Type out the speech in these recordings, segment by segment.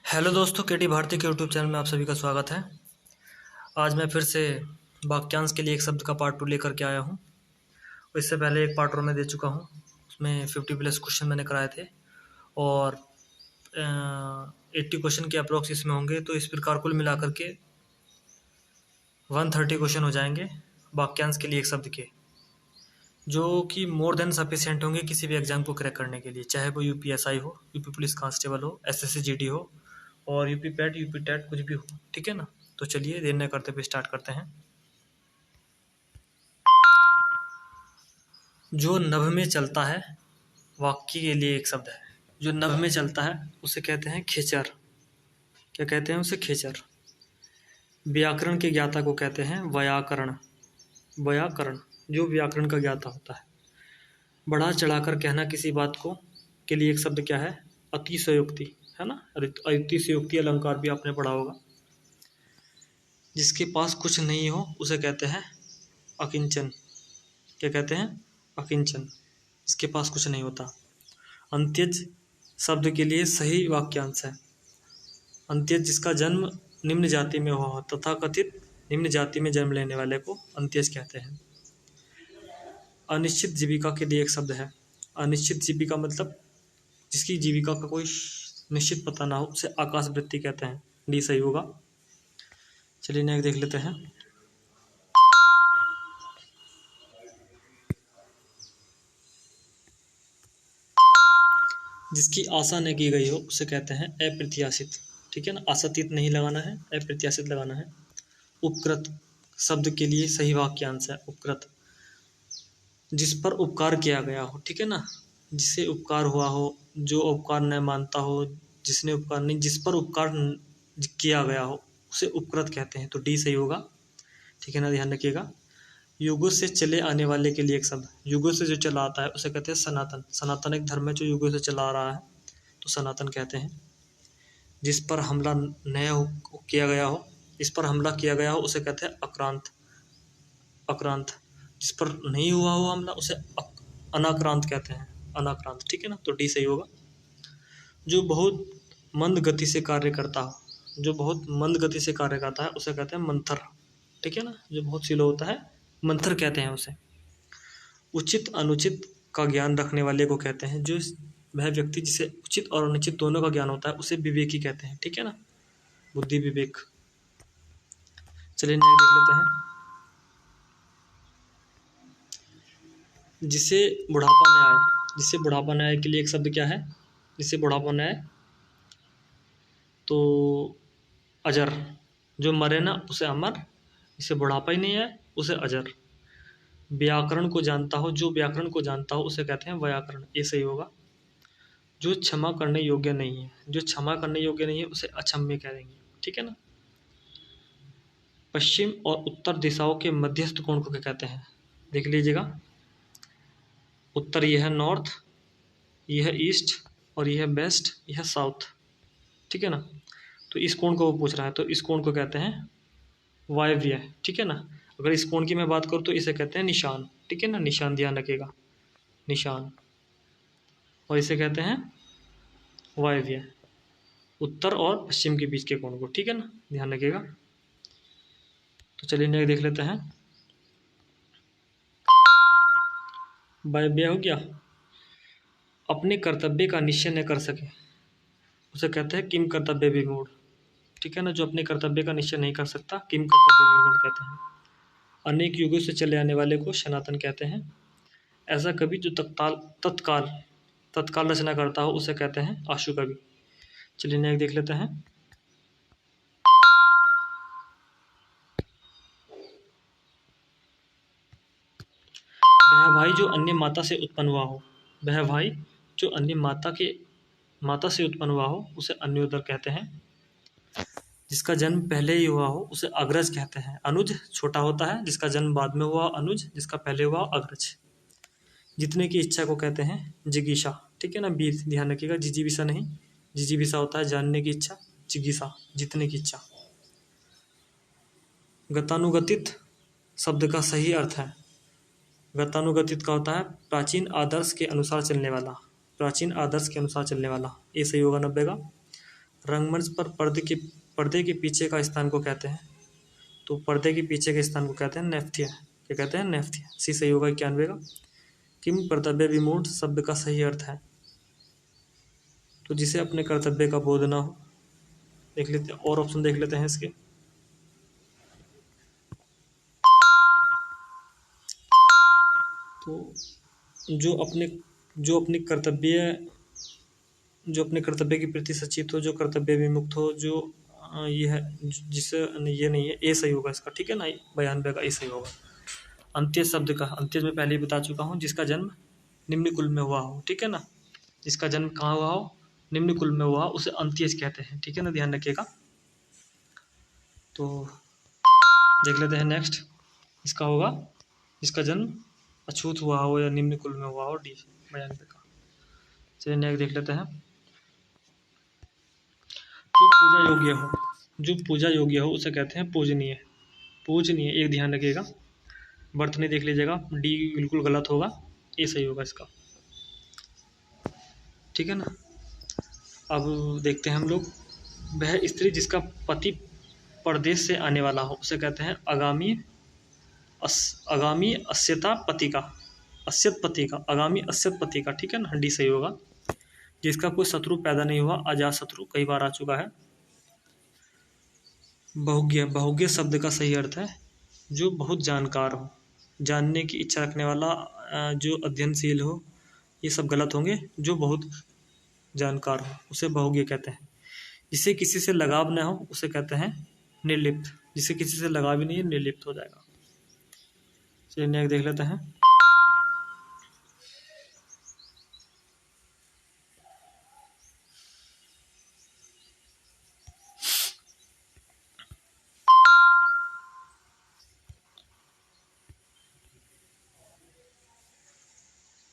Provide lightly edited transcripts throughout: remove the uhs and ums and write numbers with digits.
Hello दोस्तों, केटी भारती के YouTube channel में आप सभी का स्वागत है। आज मैं फिर से वाक्यांश के लिए एक शब्द का पार्ट 2 लेकर के आया हूँ। इससे पहले एक पार्ट 1 में दे चुका हूँ, उसमें 50+ क्वेश्चन मैंने कराए थे और 80 क्वेश्चन के अप्रोक्स इसमें होंगे। तो इस प्रकार कुल मिलाकर के 130 क्वेश्चन हो जाएंगे वाक्यांश के लिए एक शब्द के, जो कि मोर देन सफिशिएंट होंगे किसी भी एग्जाम को क्रैक करने के लिए, चाहे वो यूपीएसआई हो, यूपी पुलिस कांस्टेबल हो, एसएससी जीडी हो और यूपी पैट यूपी टैट कुछ भी हो। ठीक है ना। तो चलिए देर न करते हुए स्टार्ट करते हैं। जो नभ में चलता है, वाक्य के लिए एक शब्द है। जो नभ में चलता है उसे कहते हैं खेचर। क्या कहते हैं उसे? खेचर। व्याकरण के ज्ञाता को कहते हैं व्याकरण। व्याकरण जो व्याकरण का ज्ञाता होता है। बढ़ा चढ़ाकर कहना किसी बात को के लिए एक शब्द क्या है? अतिशयोक्ति, है ना। अतिशयोक्ति अलंकार भी आपने पढ़ा होगा। जिसके पास कुछ नहीं हो उसे कहते हैं अकिंचन। क्या कहते हैं? अकिंचन। जिसके पास कुछ नहीं होता। अंत्यज शब्द के लिए सही वाक्यांश है। अंत्यज जिसका जन्म निम्न जाति में हुआ हो, तथा कथित निम्न जाति में जन्म लेने वाले को अंत्यज कहते हैं। अनिश्चित जीविका के लिए एक शब्द है। अनिश्चित जीविका मतलब जिसकी जीविका का कोई निश्चित पता ना हो, उसे आकाशवृत्ति कहते हैं। डी सही होगा। चलिए नेक्स्ट देख लेते हैं। जिसकी आशा न की गई हो उसे कहते हैं अप्रत्याशित। ठीक है ना। आशातीत नहीं लगाना है, अप्रत्याशित लगाना है। उपकृत शब्द के लिए सही वाक्यांश है उपकृत। जिस पर उपकार किया गया हो। ठीक है ना। जिससे उपकार हुआ हो, जो उपकार न मानता हो, जिसने उपकार नहीं, जिस पर उपकार किया गया हो उसे उपकृत कहते हैं। तो डी सही होगा। ठीक है ना, ध्यान रखिएगा। युगों से चले आने वाले के लिए एक शब्द। युगों से जो चला आता है उसे कहते हैं सनातन। सनातन एक धर्म है जो युगों से चला आ रहा है, तो सनातन कहते हैं। जिस पर हमला किया गया हो, इस पर हमला किया गया हो उसे कहते हैं अक्रांत। अक्रांत। जिस पर नहीं हुआ हो हमला उसे अनाक्रांत कहते हैं। अनाक्रांत। ठीक है ना। तो डी सही होगा। जो बहुत मंद गति से कार्य करता हो, जो बहुत मंद गति से कार्य करता है उसे कहते हैं मंथर। ठीक है ना। जो बहुत स्लो होता है मंथर कहते हैं उसे। उचित अनुचित का ज्ञान रखने वाले को कहते हैं, जो वह व्यक्ति जिसे उचित और अनुचित दोनों का ज्ञान होता है उसे विवेकी कहते हैं। ठीक है ना। बुद्धि विवेक। चलिए नेक्स्ट देख लेते हैं। जिसे बुढ़ापा न आए। जिसे बुढ़ापा न आए के लिए एक शब्द क्या है? जिसे बुढ़ापा न आए तो अजर। जो मरे ना उसे अमर, जिसे बुढ़ापा ही नहीं है उसे अजर। व्याकरण को जानता हो, जो व्याकरण को जानता हो उसे कहते हैं व्याकरण। ये सही होगा। जो क्षमा करने योग्य नहीं है, जो क्षमा करने योग्य नहीं है उसे अक्षम्य कह देंगे। ठीक है ना। पश्चिम और उत्तर दिशाओं के मध्यस्थ कोण को क्या कहते हैं? देख लीजिएगा। उत्तर यह है नॉर्थ, यह है ईस्ट और यह है वेस्ट, यह है साउथ। ठीक है ना। तो इस कोण को वो पूछ रहा है, तो इस कोण को कहते हैं वायव्य। ठीक है ना। अगर इस कोण की मैं बात करूँ तो इसे कहते हैं निशान। ठीक है ना। निशान, ध्यान रखिएगा। निशान। और इसे कहते हैं वायव्य। उत्तर और पश्चिम के बीच के कोण को। ठीक है ना, ध्यान रखिएगा। तो चलिए नेक्स्ट देख लेते हैं। वायव्य हो गया। अपने कर्तव्य का निश्चय न कर सके उसे कहते हैं किम कर्तव्य विमूढ़। ठीक है ना। जो अपने कर्तव्य का निश्चय नहीं कर सकता किम कर्तव्य विमूढ़ कहते हैं। अनेक युगों से चले आने वाले को सनातन कहते हैं। ऐसा कवि जो तत्काल तत्काल रचना करता हो उसे कहते हैं आशु कवि। चलिए नेक्स्ट देख लेते हैं। वह भाई जो अन्य माता से उत्पन्न हुआ हो। वह भाई जो अन्य माता से उत्पन्न हुआ हो उसे अन्योदर कहते हैं। जिसका जन्म पहले ही हुआ हो उसे अग्रज कहते हैं। अनुज छोटा होता है, जिसका जन्म बाद में हुआ अनुज, जिसका पहले हुआ अग्रज। जितने की इच्छा को कहते हैं जिगीषा। ठीक है ना। बी ध्यान रखिएगा, जिजीविषा नहीं। जिजीविषा होता है जानने की इच्छा, जिगीषा जीतने की इच्छा। गतानुगतिक शब्द का सही अर्थ है। गतानुगतिक का होता है प्राचीन आदर्श के अनुसार चलने वाला। प्राचीन आदर्श के अनुसार चलने वाला। ये सही होगा 90 का। रंगमंच पर पर्दे के पीछे का स्थान को कहते हैं। तो पर्दे के पीछे के स्थान को कहते हैं नेपथ्य। क्या कहते हैं? नेपथ्य। सी सही होगा 91 का। किम कर्तव्य विमूढ़ शब्द का सही अर्थ है? तो जिसे अपने कर्तव्य का बोध ना हो। देख लेते हैं और ऑप्शन देख लेते हैं इसके। तो जो अपने जो अपनी कर्तव्य जो अपने कर्तव्य के प्रति सचेत हो, जो कर्तव्य विमुक्त हो, जो ये है जिसे ये नहीं है, ए सही होगा इसका। ठीक है ना, 92 का ए सही होगा। अंत्यज शब्द का अंत्यज में पहले ही बता चुका हूँ, जिसका जन्म निम्न कुल में हुआ हो। ठीक है ना, जिसका जन्म कहाँ हुआ हो? निम्न कुल में हुआ, उसे अंत्यज कहते हैं। ठीक है ना, ध्यान रखिएगा। तो देख लेते हैं नेक्स्ट। इसका होगा जिसका जन्म अछूत हुआ हो या निम्न कुल में हुआ हो, डी 92 का। चलिए नेक्स्ट देख लेते हैं। जो पूजा योग्य हो, जो पूजा योग्य हो उसे कहते हैं पूजनीय। पूजनीय, एक ध्यान रखिएगा, बर्थ नहीं देख लीजिएगा, डी बिल्कुल गलत होगा, ए सही होगा इसका। ठीक है ना। अब देखते हैं हम लोग। वह स्त्री जिसका पति परदेश से आने वाला हो उसे कहते हैं आगामी अस्यता पति का, अस्यत पति का, आगामी अस्यत पति का। ठीक है ना, डी सही होगा। जिसका कोई शत्रु पैदा नहीं हुआ, अजात शत्रु, कई बार आ चुका है। बहुज्ञ, बहुज्ञ शब्द का सही अर्थ है जो बहुत जानकार हो, जानने की इच्छा रखने वाला, जो अध्ययनशील हो। ये सब गलत होंगे। जो बहुत जानकार हो उसे बहुज्ञ कहते हैं। जिसे किसी से लगाव न हो उसे कहते हैं निर्लिप्त। जिसे किसी से लगाव ही नहीं है, निर्लिप्त हो जाएगा। चलिए नेक्स्ट देख लेते हैं।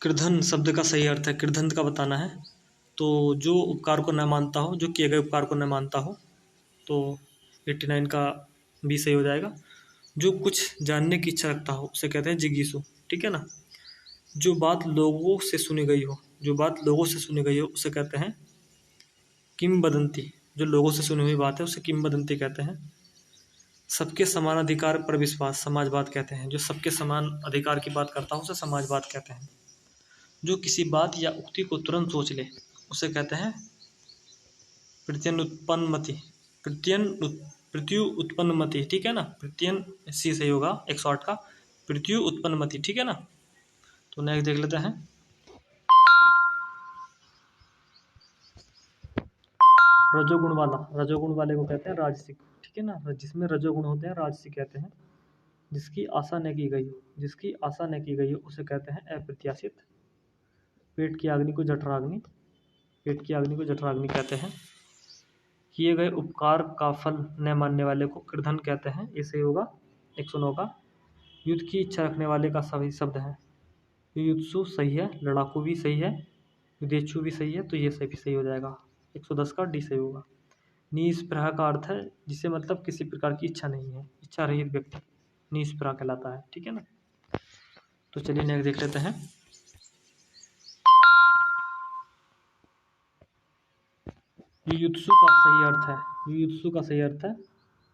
कृधन शब्द का सही अर्थ है, कृधंत का बताना है। तो जो उपकार को न मानता हो, जो किए गए उपकार को न मानता हो, तो 89 का बी सही हो जाएगा। जो कुछ जानने की इच्छा रखता हो उसे कहते हैं जिज्ञासु। ठीक है ना। जो बात लोगों से सुनी गई हो, जो बात लोगों से सुनी गई हो उसे कहते हैं किंवदंती। जो लोगों से सुनी हुई बात है उसे किंवदंती कहते हैं। सबके समान अधिकार पर विश्वास, समाजवाद कहते हैं। जो सबके समान अधिकार की बात करता हो उसे समाजवाद कहते हैं। जो किसी बात या उक्ति को तुरंत सोच ले उसे कहते हैं प्रत्यनुत्पन्नमति। प्रत्यु उत्पन्नमति। ठीक है ना, प्रत्यन सी सही होगा 108 का, प्रत्यु उत्पन्नमति। ठीक है ना। तो नेक्स्ट देख लेते हैं। रजोगुण वाला, रजोगुण वाले को कहते हैं राजसिक। ठीक है ना, जिसमें रजोगुण होते हैं राजसिक कहते हैं। जिसकी आशा न की गई हो, जिसकी आशा न की गई हो उसे कहते हैं अप्रत्याशित। पेट की अग्नि को जठराग्नि, पेट की अग्नि को जठराग्नि कहते हैं। किए गए उपकार का फल न मानने वाले को कृधन कहते हैं। इसे होगा 109 का। युद्ध की इच्छा रखने वाले का सही शब्द है युयुत्सु, सही है। लड़ाकू भी सही है, युद्धेच्छु भी सही है, तो ये सही भी सही हो जाएगा। 110 का डी सही होगा। निस्पृह का अर्थ है जिसे मतलब किसी प्रकार की इच्छा नहीं है, इच्छा रहित व्यक्ति निस्पृह कहलाता है। ठीक है ना। तो चलिए नेक्स्ट देख लेते हैं। युयुत्सु का सही अर्थ है, युयुत्सु का सही अर्थ है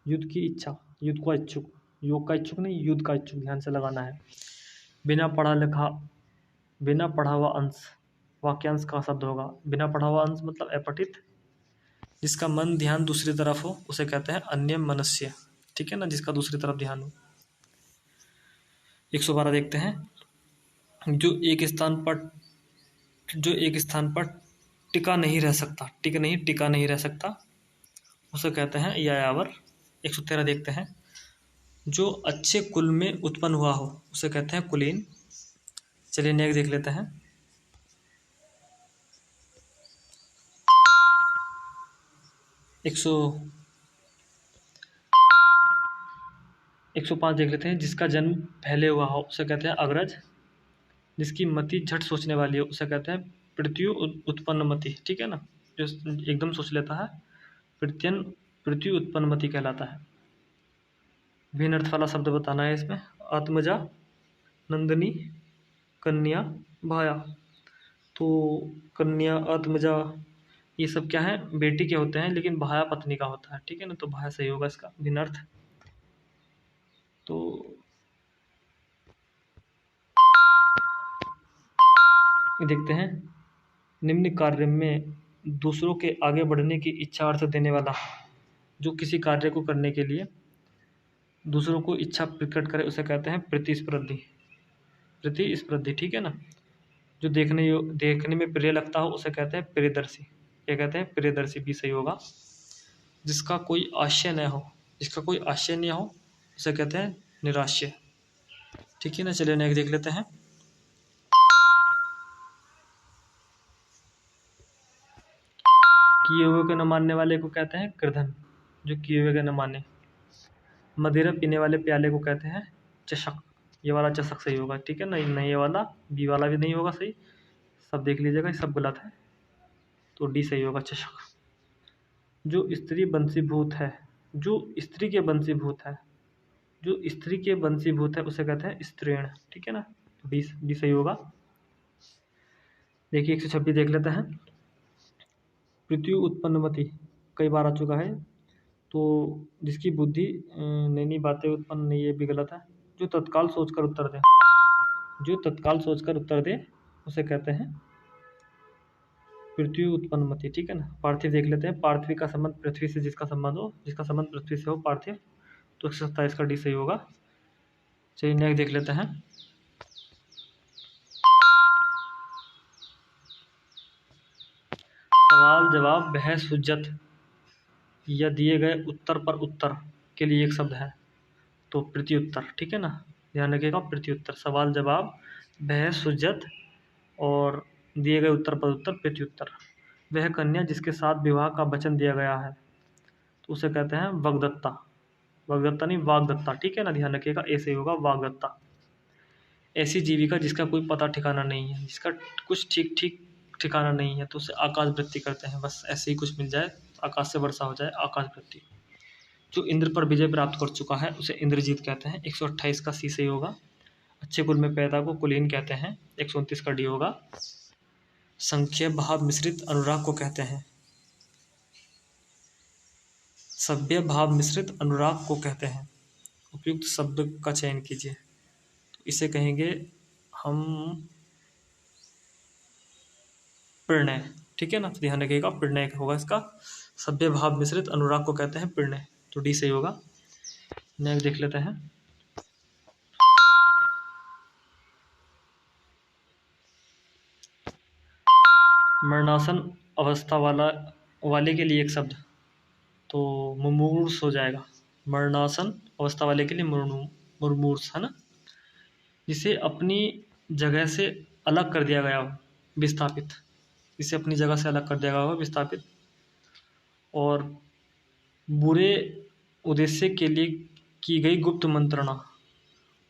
युद्ध की इच्छा, युद्ध का इच्छुक, योग का इच्छुक नहीं, युद्ध का इच्छुक, ध्यान से लगाना है। बिना पढ़ा लिखा, बिना पढ़ा हुआ अंश, वाक्यांश का शब्द होगा। बिना पढ़ा हुआ अंश मतलब अपठित। जिसका मन ध्यान दूसरी तरफ हो उसे कहते हैं अन्य मनस्य। ठीक है ना, जिसका दूसरी तरफ ध्यान हो। 112 देखते हैं। जो एक स्थान पर टिका नहीं रह सकता, टिका नहीं रह सकता उसे कहते हैं यायावर। 113 देखते हैं। जो अच्छे कुल में उत्पन्न हुआ हो उसे कहते हैं कुलीन। चलिए नेक्स्ट देख लेते हैं। 105 देख लेते हैं। जिसका जन्म पहले हुआ हो उसे कहते हैं अग्रज। जिसकी मति झट सोचने वाली हो उसे कहते हैं प्रत्यु उत्पन्न मति। ठीक है ना, जो एकदम सोच लेता है प्रत्यु उत्पन्न मति कहलाता है। भिन्न अर्थ वाला शब्द बताना है इसमें। आत्मजा, नंदनी, कन्या, भाया। तो कन्या, आत्मजा, ये सब क्या है, बेटी के होते हैं, लेकिन भाया पत्नी का होता है, ठीक है ना। तो भाया सही होगा इसका भिन्नर्थ। तो देखते हैं, निम्न कार्य में दूसरों के आगे बढ़ने की इच्छा अर्थ देने वाला, जो किसी कार्य को करने के लिए दूसरों को इच्छा प्रकट करे उसे कहते हैं प्रतिस्पर्धी। प्रतिस्पर्धी, ठीक है ना। जो देखने में प्रिय लगता हो उसे कहते हैं प्रियदर्शी। क्या कहते हैं, प्रियदर्शी भी सही होगा। जिसका कोई आशय न हो, जिसका कोई आशय नहीं हो उसे कहते हैं निराश्य, ठीक है ना। चलिए नेक्स्ट देख लेते हैं। किए हुए को न मानने वाले को कहते हैं कृधन, जो किए हुए के न माने। मदिरा पीने वाले प्याले को कहते हैं चषक। ये वाला चषक सही होगा, ठीक है ना। नहीं, ये वाला बी वाला भी नहीं होगा सही, सब देख लीजिएगा, ये सब गलत है। तो डी सही होगा, चषक। जो स्त्री बंशीभूत है, जो स्त्री के बंशीभूत है, जो स्त्री के बंशीभूत है उसे कहते हैं स्त्रीण, ठीक है ना। तो डी सही होगा। देखिए 126 देख लेते हैं। पृथ्वी उत्पन्नमति कई बार आ चुका है। तो जिसकी बुद्धि नई नई बातें उत्पन्न नहीं, ये भी गलत है। जो तत्काल सोचकर उत्तर दे, जो तत्काल सोचकर उत्तर दे उसे कहते हैं पृथ्वी उत्पन्नमति, ठीक है ना। पार्थिव देख लेते हैं। पार्थिव का संबंध पृथ्वी से, जिसका संबंध हो, जिसका संबंध पृथ्वी से हो, पार्थिव। तो 127 का डी सही होगा। चलिए नेक्स्ट देख लेते हैं। सवाल जवाब बहस हुज्जत या दिए गए उत्तर पर उत्तर के लिए एक शब्द है, तो प्रत्युत्तर, ठीक है ना। ध्यान रखिएगा, प्रत्युत्तर। सवाल जवाब बहस हुज्जत और दिए गए उत्तर पर उत्तर, प्रत्युत्तर। वह कन्या जिसके साथ विवाह का वचन दिया गया है तो उसे कहते हैं वाग्दत्ता। वाग्दत्ता नहीं, वाग्दत्ता, ठीक है ना। ध्यान रखिएगा, ऐसे होगा वाग्दत्ता। ऐसी जीविका जिसका कोई पता ठिकाना नहीं है, जिसका कुछ ठीक ठीक ठिकाना नहीं है, तो उसे आकाश वृत्ति करते हैं। बस ऐसे ही कुछ मिल जाए, आकाश से वर्षा हो जाए, आकाश वृत्ति। जो इंद्र पर विजय प्राप्त कर चुका है उसे इंद्रजीत कहते हैं। 128 का सी सही होगा। अच्छे कुल में पैदा को कुलीन कहते हैं। 129 का डी होगा। संख्या भाव मिश्रित अनुराग को कहते हैं, सभ्य भाव मिश्रित अनुराग को कहते हैं। उपयुक्त शब्द का चयन कीजिए। तो इसे कहेंगे हम प्रणय, ठीक है ना। तो ध्यान रखिएगा, प्रणय होगा इसका। सभ्य भाव मिश्रित अनुराग को कहते हैं प्रणय, तो डी सही होगा। नेक्स्ट देख लेते हैं। मरणासन अवस्था वाले के लिए एक शब्द, तो मुमूर्ष हो जाएगा। मरणासन अवस्था वाले के लिए मुरमूर्ष, है ना। जिसे अपनी जगह से अलग कर दिया गया हो, विस्थापित। जिसे अपनी जगह से अलग कर दिया गया हो, विस्थापित। और बुरे उद्देश्य के लिए की गई गुप्त मंत्रणा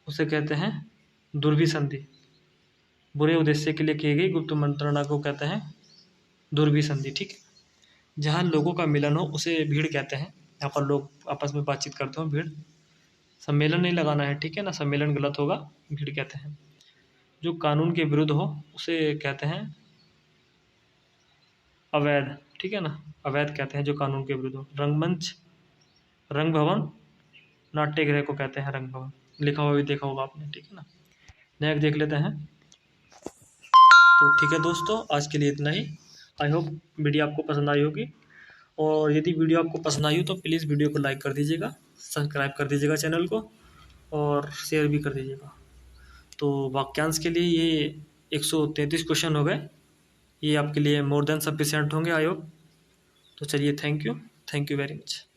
उसे कहते हैं दुर्भिसंधि। बुरे उद्देश्य के लिए की गई गुप्त मंत्रणा को कहते हैं दुर्भिसंधि, ठीक है। जहाँ लोगों का मिलन हो उसे भीड़ कहते हैं। यहाँ पर लोग आपस में बातचीत करते हो, भीड़। सम्मेलन नहीं लगाना है, ठीक है ना, सम्मेलन गलत होगा, भीड़ कहते हैं। जो कानून के विरुद्ध हो उसे कहते हैं अवैध, ठीक है ना। अवैध कहते हैं जो कानून के विरुद्ध हो। रंगमंच, रंग भवन, नाट्यगृह को कहते हैं रंग भवन। लिखा हुआ भी देखा होगा आपने, ठीक है ना। नेक्स्ट देख लेते हैं। तो ठीक है दोस्तों, आज के लिए इतना ही। आई होप वीडियो आपको पसंद आई होगी, और यदि वीडियो आपको पसंद आई हो तो प्लीज़ वीडियो को लाइक कर दीजिएगा, सब्सक्राइब कर दीजिएगा चैनल को, और शेयर भी कर दीजिएगा। तो वाक्यांश के लिए ये 133 क्वेश्चन हो गए, ये आपके लिए मोर देन सफिशिएंट होंगे आई होप। तो चलिए, थैंक यू वेरी मच।